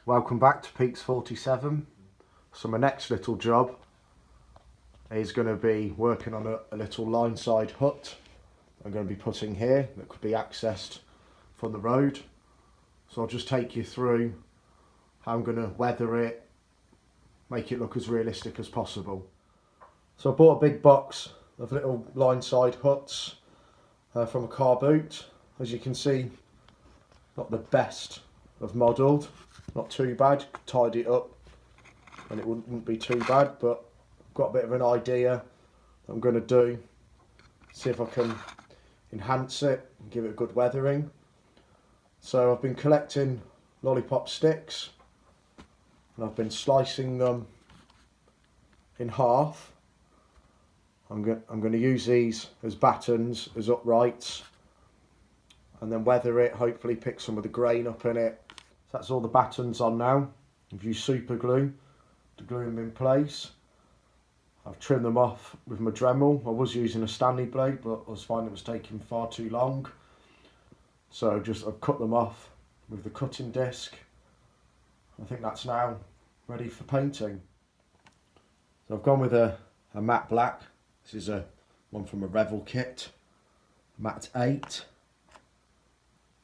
Welcome back to Peaks 47. So my next little job is going to be working on a little line side hut I'm going to be putting here that could be accessed from the road. So I'll just take you through how I'm going to weather it, make it look as realistic as possible. So I bought a big box of little line side huts from a car boot. As you can see, not the best of modelled, not too bad, could tidy it up and it wouldn't be too bad, but I've got a bit of an idea that I'm going to do, see if I can enhance it and give it a good weathering. So I've been collecting lollipop sticks and I've been slicing them in half. I'm going to use these as battens, as uprights, and then weather it, hopefully pick some of the grain up in it. So that's all the battens on now. I've used super glue to glue them in place. I've trimmed them off with my Dremel. I was using a Stanley blade, but I was finding it was taking far too long. So I've cut them off with the cutting disc. I think that's now ready for painting. So I've gone with a matte black. This is one from a Revel kit, matte 8.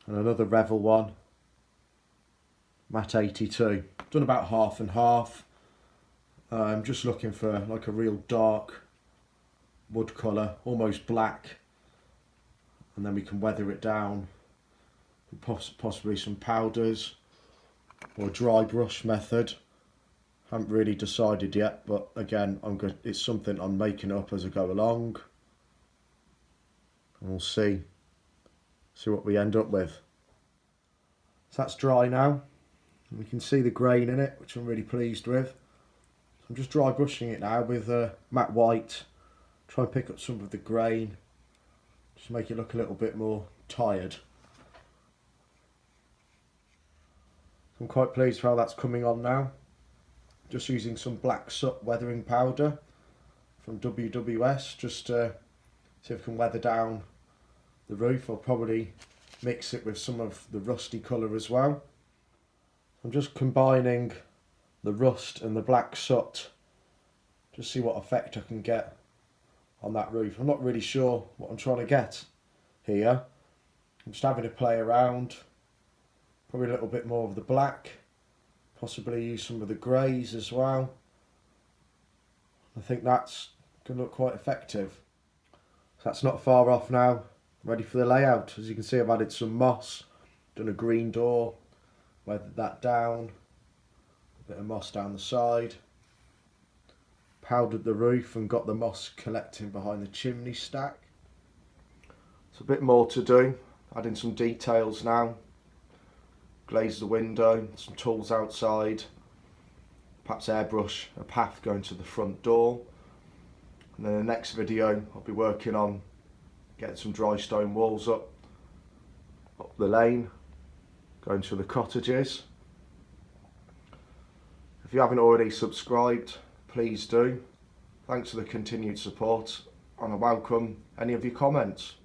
And another Revel one, matte 82. Done about half and half. I'm just looking for like a real dark wood colour, almost black, and then we can weather it down with possibly some powders or a dry brush method. Haven't really decided yet, but again, it's something I'm making up as I go along, and we'll see what we end up with. So that's dry now, and we can see the grain in it, which I'm really pleased with. So I'm just dry brushing it now with matte white, try and pick up some of the grain, just make it look a little bit more tired. I'm quite pleased with how that's coming on now. Just using some black soot weathering powder from WWS, just to see if I can weather down the roof. I'll probably mix it with some of the rusty colour as well. I'm just combining the rust and the black soot, just see what effect I can get on that roof. I'm not really sure what I'm trying to get here. I'm just having to play around, probably a little bit more of the black, possibly use some of the greys as well. I think that's going to look quite effective. So that's not far off now, ready for the layout. As you can see, I've added some moss, done a green door, weathered that down, a bit of moss down the side, powdered the roof and got the moss collecting behind the chimney stack. It's a bit more to do, adding some details now, glaze the window, some tools outside, perhaps airbrush a path going to the front door. And then in the next video I'll be working on getting some dry stone walls up the lane, going to the cottages. If you haven't already subscribed, please do. Thanks for the continued support, and I welcome any of your comments.